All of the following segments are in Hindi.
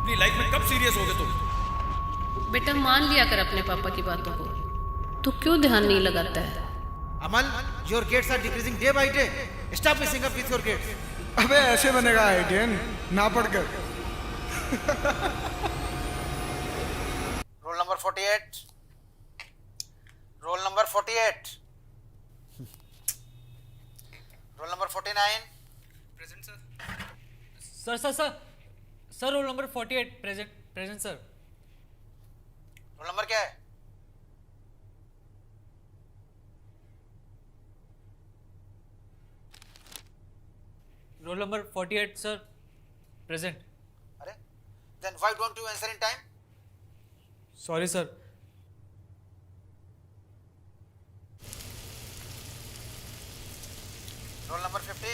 अपनी लाइफ में कब सीरियस हो गए तुम? बेटा मान लिया कर अपने पापा की बातों को, तू क्यों ध्यान नहीं लगाता है? Amal, your grades are decreasing day by day. Stop messing up with your grades. अबे ऐसे बनेगा आईटीएन ना पढ़कर। Roll number 48. Roll number 48. Roll number 49. Present sir. Sir roll number 48 present sir. Roll number क्या है? Roll number 48 sir present. अरे then why don't you answer in time? Sorry sir. Roll number 50.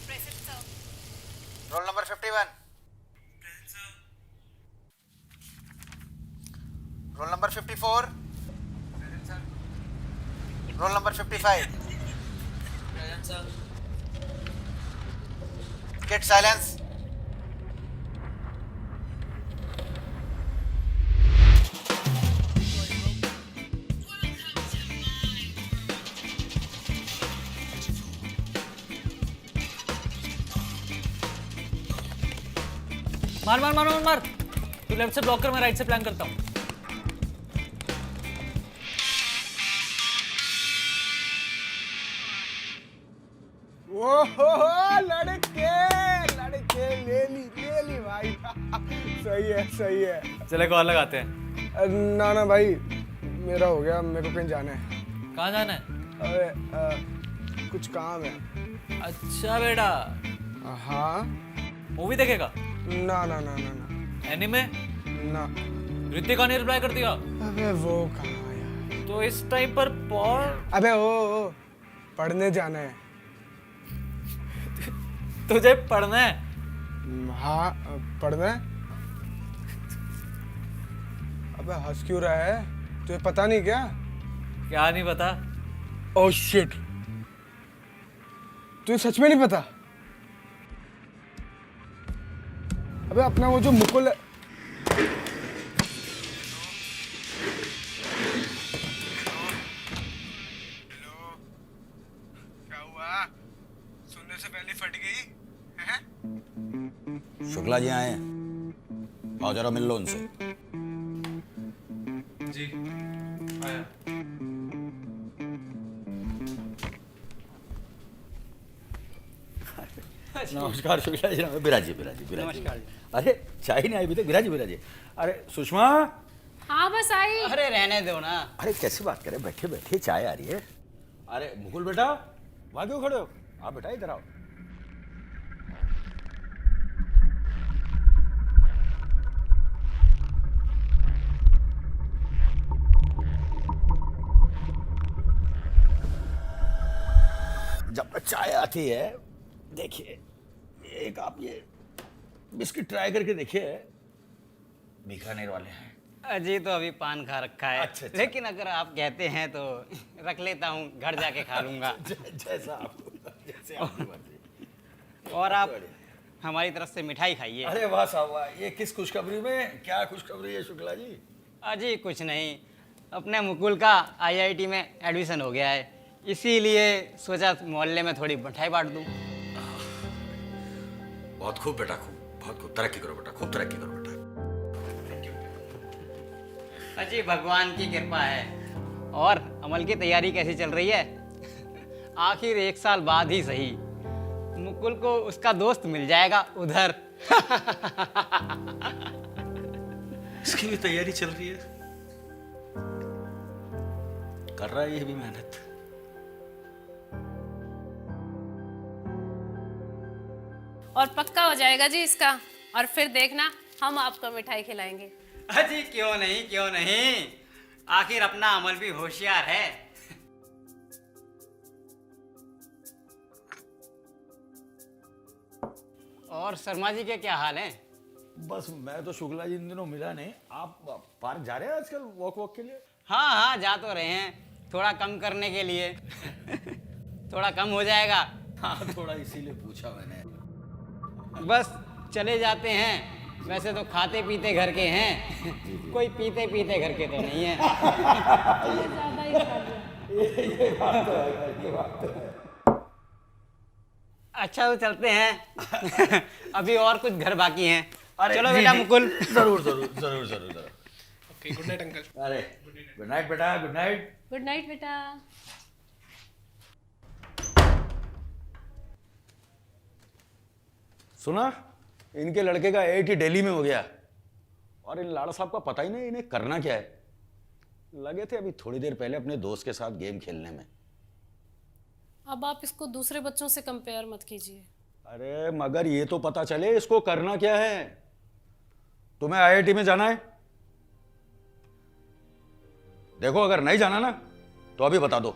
Present sir. Roll number 51. Present sir. Roll number 54. Present sir. Roll number 55. Present sir. Get silence. मार। तू लेफ्ट से ब्लॉक कर, मैं राइट से प्लान करता हूँ। ओहो लड़के ले ली भाई। सही है। चले कॉल लगाते हैं। ना भाई मेरा हो गया, मेरे को कहीं जाना है। कहाँ जाना है? अरे कुछ काम है। अच्छा बेटा, हाँ। मूवी देखेगा? ना एनीमे? ना। ऋतिका ने रिप्लाई कर दिया। अबे वो कहाँ यार। तो इस टाइम पर पढ़। अबे ओ पढ़ने जाना है। तुझे पढ़ना है? हाँ पढ़ना है। अबे हंस क्यों रहा है? तुझे पता नहीं क्या? क्या नहीं पता? ओह शिट, तुझे सच में नहीं पता? अबे अपना वो जो मुकुल है। क्या हुआ? सुनने से पहले फट गई हैं? शुक्ला जी आए हैं, आओ जरा मिल लो उनसे। जी आया। नमस्कार शुक्ला जी। बिराजी। नमस्कार। अरे चाय नहीं आई अभी तक? बिराजी। अरे सुषमा। हाँ बस आई। अरे रहने दो ना। अरे कैसी बात करें, बैठे चाय आ रही है। अरे मुकुल बेटा वहां क्यों खड़े हो? आप बेटा इधर आओ। जब चाय आती है, देखिए एक आप ये बिस्किट ट्राई करके देखिए, बीकानेर वाले हैं। अजी तो अभी पान खा रखा है। अच्छा। लेकिन अगर आप कहते हैं तो रख लेता हूँ, घर जाके खा लूंगा। जैसा आपकी मर्जी। और आप हमारी तरफ से मिठाई खाइए। अरे वाह साहब वाह, ये किस खुशखबरी में? क्या खुशखबरी है शुक्ला जी? अजी कुछ नहीं, अपने मुकुल का आईआईटी में एडमिशन हो गया है, इसीलिए सोचा मोहल्ले में थोड़ी मिठाई बांट दूँ। बहुत खूब बेटा, बहुत खूब। तरक्की करो बेटा, खूब तरक्की करो बेटा। अजी भगवान की कृपा है। और अमल की तैयारी कैसी चल रही है? आखिर 1 साल बाद ही सही मुकुल को उसका दोस्त मिल जाएगा उधर। इसकी भी तैयारी चल रही है, कर रहा है ये भी मेहनत। और पक्का हो जाएगा जी इसका, और फिर देखना हम आपको मिठाई खिलाएंगे। अजी क्यों नहीं, आखिर अपना अमल भी होशियार है। और शर्मा जी के क्या हाल हैं? बस मैं तो शुक्ला जी इन दिनों मिला नहीं। आप पार्क जा रहे हैं आजकल वॉक के लिए? हाँ जा तो रहे हैं, थोड़ा कम करने के लिए। थोड़ा कम हो जाएगा। हाँ थोड़ा इसीलिए पूछा मैंने। बस चले जाते हैं, वैसे तो खाते पीते घर के हैं, कोई पीते पीते घर के तो नहीं है। ज्यादा ही खा लिया। अच्छा तो चलते हैं। अभी और कुछ घर बाकी हैं। चलो बेटा मुकुल। जरूर जरूर जरूर जरूर जरूर। Okay, good night uncle. अरे गुड नाइट बेटा, गुड नाइट। गुड नाइट बेटा। सुना, इनके लड़के का IIT दिल्ली में हो गया और इन लाड़ा साहब का पता ही नहीं इन्हें करना क्या है। लगे थे अभी थोड़ी देर पहले अपने दोस्त के साथ गेम खेलने में। अब आप इसको दूसरे बच्चों से कंपेयर मत कीजिए। अरे मगर ये तो पता चले इसको करना क्या है। तुम्हें IIT में जाना है? देखो अगर नहीं जाना ना तो अभी बता दो।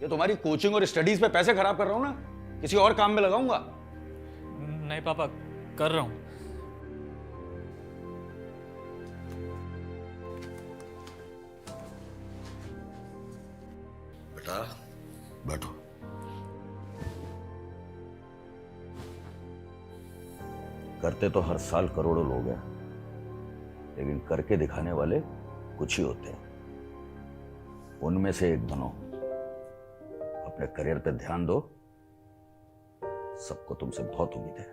ये तुम्हारी कोचिंग और स्टडीज पे पैसे खराब कर रहा हूं ना, किसी और काम में लगाऊंगा। नहीं पापा, कर रहा हूँ। बेटा बैठो। करते तो हर साल करोड़ों लोग हैं, लेकिन करके दिखाने वाले कुछ ही होते हैं। उनमें से एक बनो, अपने करियर पे ध्यान दो। सबको तुमसे बहुत उम्मीद है।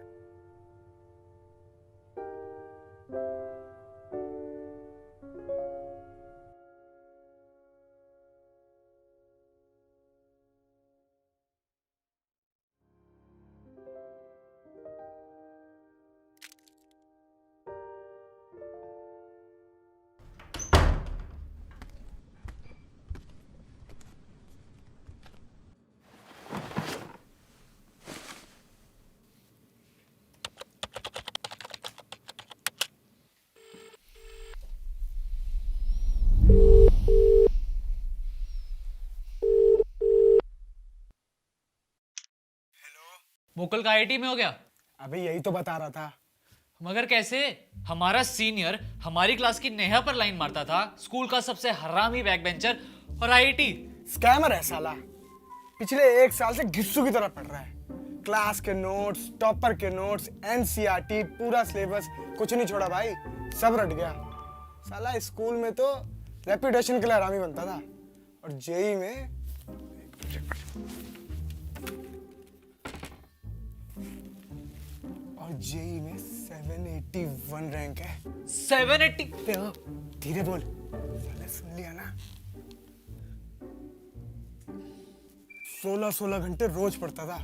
मुकुल का IIT में हो गया। अबे यही तो बता रहा था। मगर कैसे? हमारा सीनियर हमारी क्लास की नेहा पर लाइन मारता था, स्कूल का सबसे हरामी बैक बेंचर, और IIT। स्कैमर है साला। पिछले 1 साल से घिस्सू की तरह पढ़ रहा है। क्लास के नोट्स, टॉपर के नोट्स, NCERT, पूरा सिलेबस, कुछ नहीं छोड़ा भाई, सब रट गया। साला स्कूल में तो रेपुटेशन के लिए हरामी बनता था, और JEE में JEE में 781 रैंक है। 780? धीरे बोल, साले सुन लिया ना। 16 घंटे रोज पढ़ता था।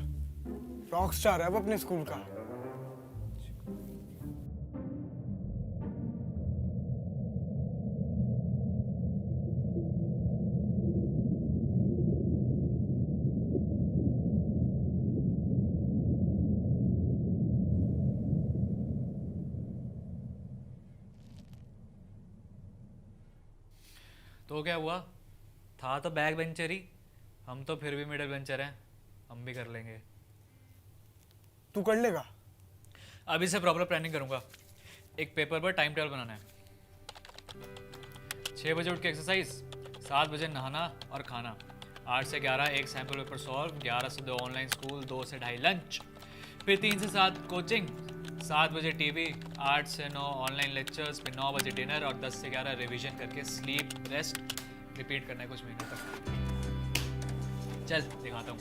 रॉक स्टार है वो अपने स्कूल का। तो क्या हुआ? था तो बैक बेंचर ही, हम तो फिर भी मिडिल बेंचर हैं, हम भी कर लेंगे। तू कर लेगा? अभी से प्रॉपर प्लानिंग करूंगा। एक पेपर पर टाइम टेबल बनाना है। 6 बजे उठ के एक्सरसाइज, 7 बजे नहाना और खाना, 8 से 11 एक सैम्पल पेपर सॉल्व, 11 से 2 ऑनलाइन स्कूल, 2 से 2:30 लंच, फिर 3 से 7 कोचिंग, 7 बजे टीवी, 8 से 9 ऑनलाइन लेक्चर्स, फिर 9 बजे डिनर और 10 से 11 रिवीजन करके स्लीप रेस्ट रिपीट करना है कुछ महीने तक। चल दिखाता हूँ।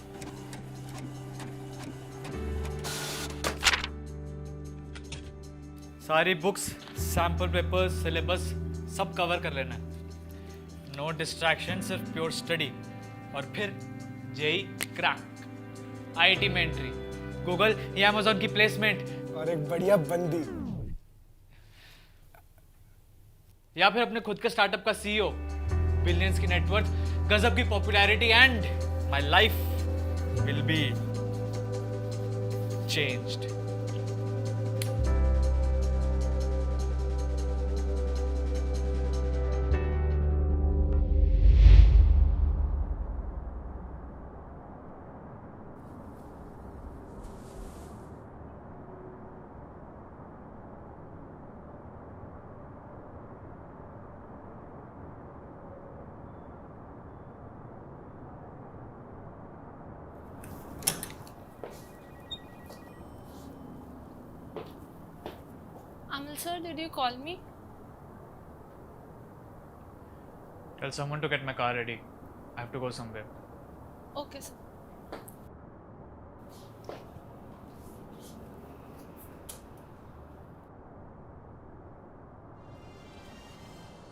सारी बुक्स, सैम्पल पेपर्स, सिलेबस सब कवर कर लेना है। नो डिस्ट्रैक्शन, सिर्फ प्योर स्टडी। और फिर JEE क्रैक, IIT में एंट्री, गूगल या अमेजोन की प्लेसमेंट, और एक बढ़िया बंदी, या फिर अपने खुद के स्टार्टअप का CEO, बिलियंस की नेटवर्थ, गजब की popularity, and my life will be changed. Amal sir, did you call me? Tell someone to get my car ready. I have to go somewhere. Okay, sir.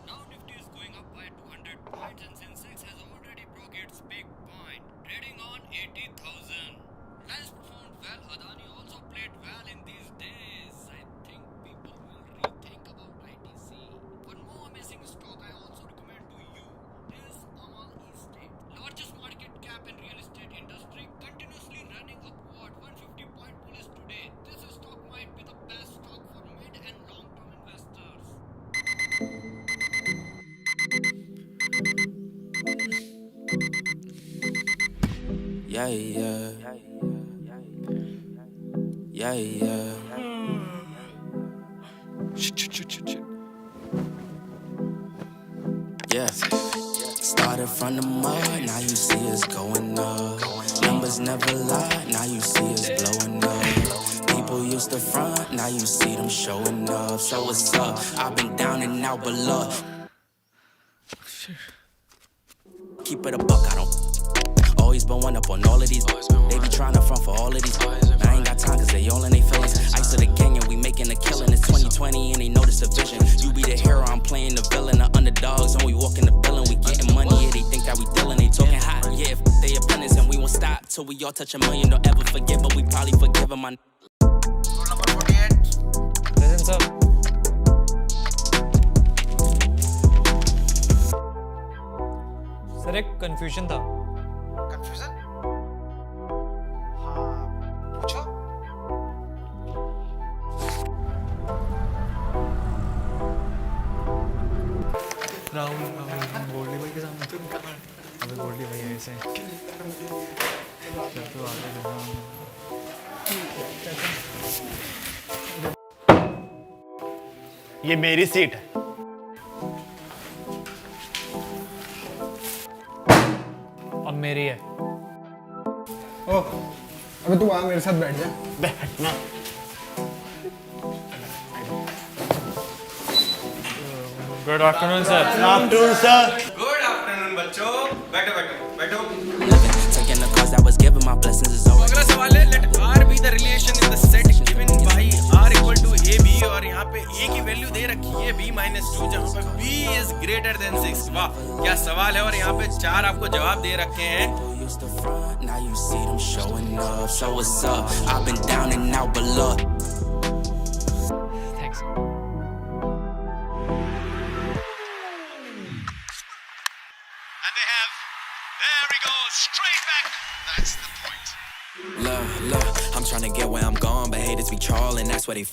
Now Nifty is going up by 200 points and Sensex has already broke its big point, trading on 80,000. Reliance performed well. Adani also played well in these days. I think people will rethink about ITC. One more amazing stock I also recommend to you is Amal Estate. Largest market cap in real estate industry, continuously running upward. 150 point bullish today. This stock might be the best stock for mid and long term investors. Yeah, yeah. Yeah, yeah. Yeah. Started from the mud, now you see us going up. Numbers never lie, now you see us blowing up. People used to front, now you see them showing up. So what's up? I've been down and out below. Keep it a buck, I don't. Always been one up on all of these. They be trying to front for all of these. I ain't got time cause they all in they feelings. Ice of the gang and we making a killing. It's 2020 and they notice the vision. You be the hero, I'm playing the villain. The underdogs and we walk in the building. We getting money, yeah, they think that we dealing. They talking hot, yeah, if they opponents and we won't stop till we all touch a million. Don't ever forget, but we probably forgive them. Rule number 48. Present, sir. Sir एक कंफ्यूजन था. कंफ्यूजन? हाँ, पूछो. राहुल गोल्डी भाई के सामने अबे गोल्डी भाई ऐसे जब तो आगे ये मेरी सीट है. अब मेरी है. ओह, अबे तू आ मेरे साथ बैठ जा. बैठना. Good afternoon sir. Afternoon sir. Good afternoon बच्चों. बैठो बैठो बैठो. Taking the cause I was given, my blessings is over. अगला सवाल है, let R be the relation in the set given by R equal to A B, और यहाँ पे ए की वैल्यू दे रखी है b-2 जहाँ पे b इज ग्रेटर देन 6. वाह क्या सवाल है. और यहाँ पे 4 आपको जवाब दे रखे हैं. Used to front, now you see them showing up. So what's up? I've been down and out below. Thanks. And they have, there he goes, straight back. That's the point. Look, I'm trying to get where I'm going, but haters be trolling, that's where they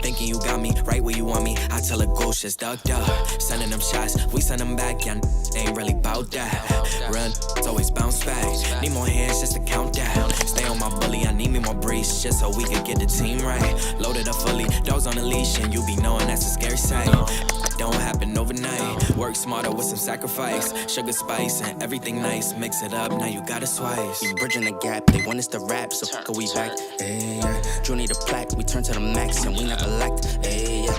thinking you got me right where you want me. I tell a ghost just ducked up. Sending them shots, we send them back. Yeah, they ain't really bout that. Run, it's always bounce back. Need more hands just to count that. Stay on my bully, I need me more breeze just so we can get the team right. Loaded up fully, dogs on a leash, and you be knowing that's a scary sight. Don't happen overnight. Work smarter with some sacrifice. Sugar, spice, and everything nice. Mix it up, now you got a slice. We bridging the gap, they want us to rap, so fuck we back. Hey, yeah. Drew need a plaque, we turn to the max, and we never lacked. Hey, yeah.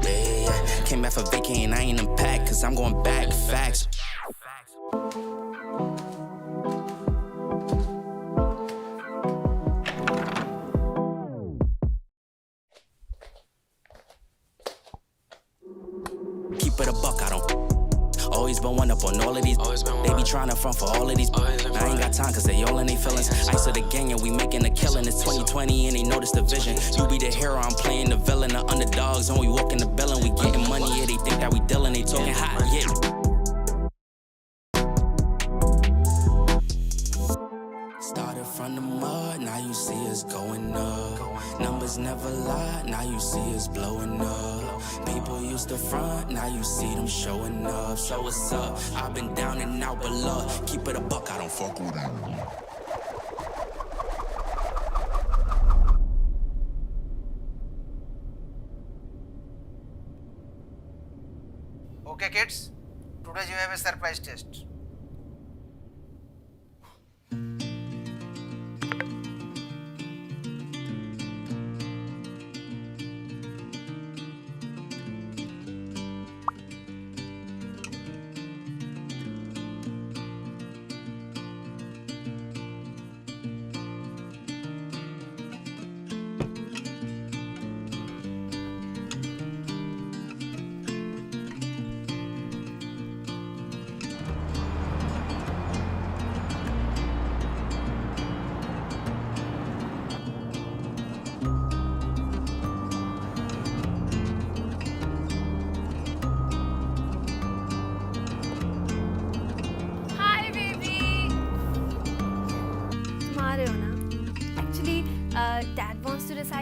Hey, yeah. Came back for vacay and I ain't unpacked, cause I'm going back, facts. Keep it a buck, I don't. Always been one up on all of these. They be trying to front for all of these. I ain't got time cause they all in they feelings. Ice of the gang and we making a killing. It's 2020 and they notice the vision. You be the hero, I'm playing the villain. The underdogs and we walk in the building. We getting money, yeah, they think that we dealing. They talking hot, yeah. Started from the mud, now you see us going up. Numbers never lie, now you see us blowing up. People used to front, now you see them showing up. So what's up? I've been down and out below. Keep it a buck, I don't fuck with you. Okay kids, today you have a surprise test.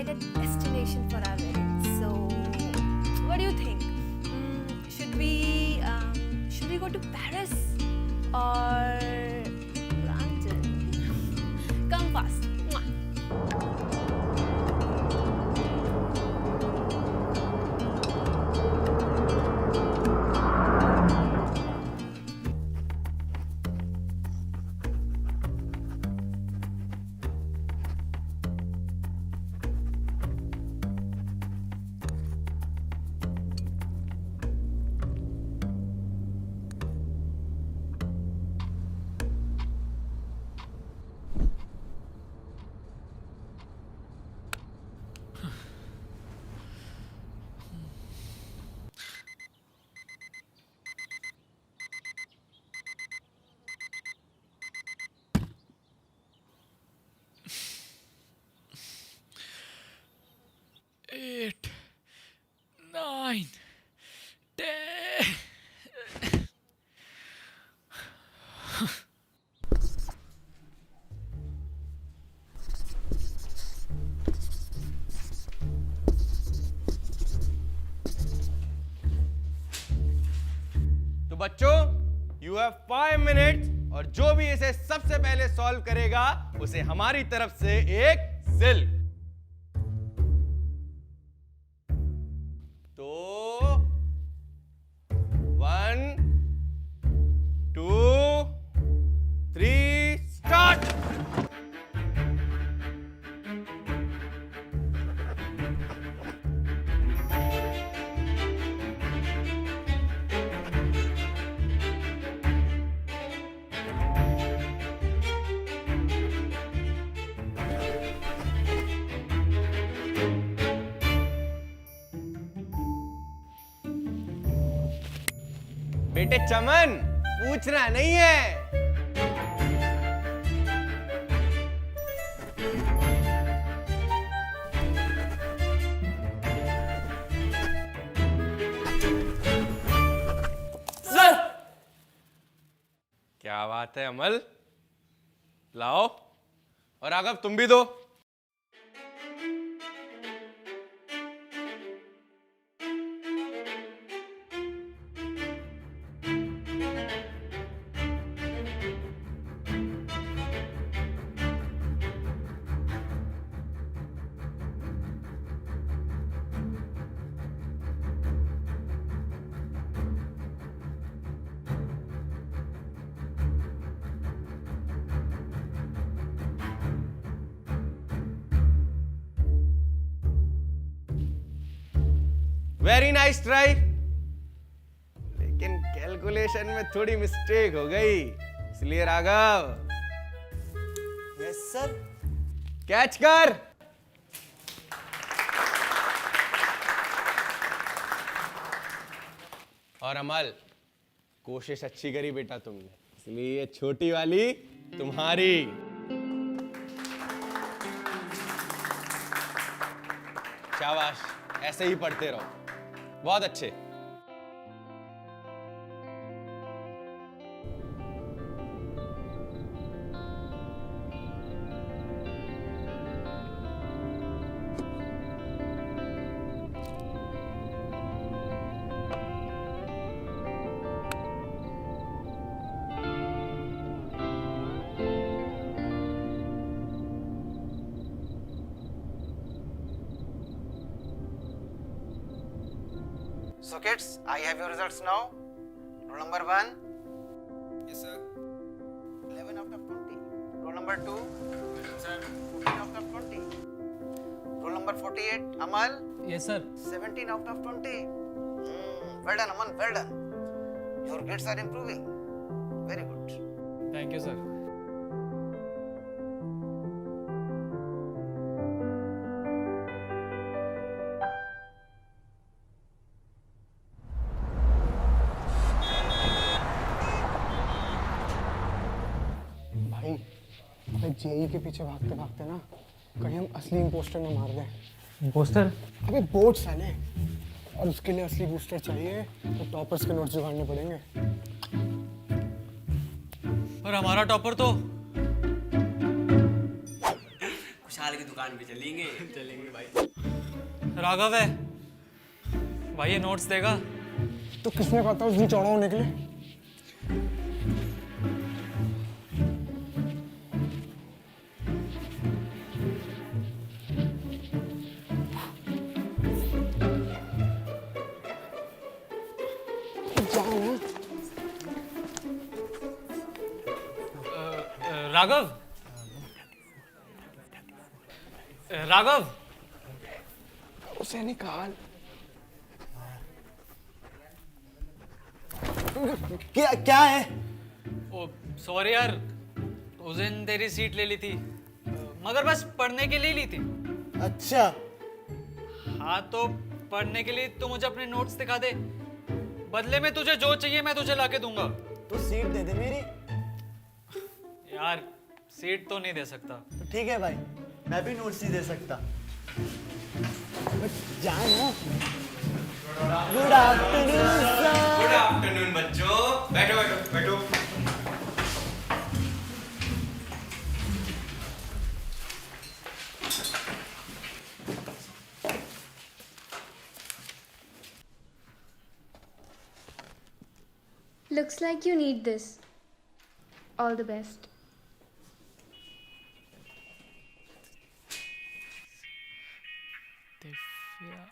decide a destination for our wedding. So, what do you think? Should we go to Paris or London? Come fast. Mwah. Eight, 9, 10. तो बच्चों, यू हैव 5 मिनट्स और जो भी इसे सबसे पहले सॉल्व करेगा उसे हमारी तरफ से एक सिल्क। तो 1, 2, 3 स्टार्ट। बेटे चमन, पूछना नहीं है। सर, क्या बात है अमल, लाओ। और राघव तुम भी दो। वेरी नाइस ट्राई, लेकिन कैलकुलेशन में थोड़ी मिस्टेक हो गई, इसलिए राघव। Yes sir. कैच कर। और अमल, कोशिश अच्छी करी बेटा तुमने, इसलिए ये छोटी वाली तुम्हारी। शाबाश, ऐसे ही पढ़ते रहो, बहुत अच्छे। So kids, I have your results now. Roll number 1. Yes sir. 11 out of 20. Roll number 2. Sir. 14 out of 20. Roll number 48. Amal. Yes sir. 17 out of 20. Well done, Aman. Well done. Your grades are improving. Very good. Thank you sir. JEE के पीछे भागते भागते ना कहीं हम असली इम्पोस्टर में मार दें। इम्पोस्टर? अबे बोट साले, और उसके लिए असली बूस्टर चाहिए तो टॉपर्स के नोट्स जुगाड़ने पड़ेंगे। और हमारा टॉपर तो खुशहाल दाल की दुकान पे चलेंगे। चलेंगे भाई। राघव है भाई, ये नोट्स देगा। तो किसने कहा था उस दिन चौड़ा होने के लिए? राघव, राघव, उसे निकाल। क्या क्या है? ओ सॉरी यार, उस दिन तेरी सीट ले ली थी, मगर बस पढ़ने के लिए ली थी। अच्छा, हाँ तो पढ़ने के लिए तू मुझे अपने नोट्स दिखा दे, बदले में तुझे जो चाहिए मैं तुझे लाके दूंगा। तो सीट दे दे मेरी। यार सीट तो नहीं दे सकता। तो ठीक है भाई, मैं भी नोट्स नहीं दे सकता। जाना। Good afternoon sir. Good afternoon बच्चों, बैठो बैठो बैठो। Looks like you need this. All the best. Divya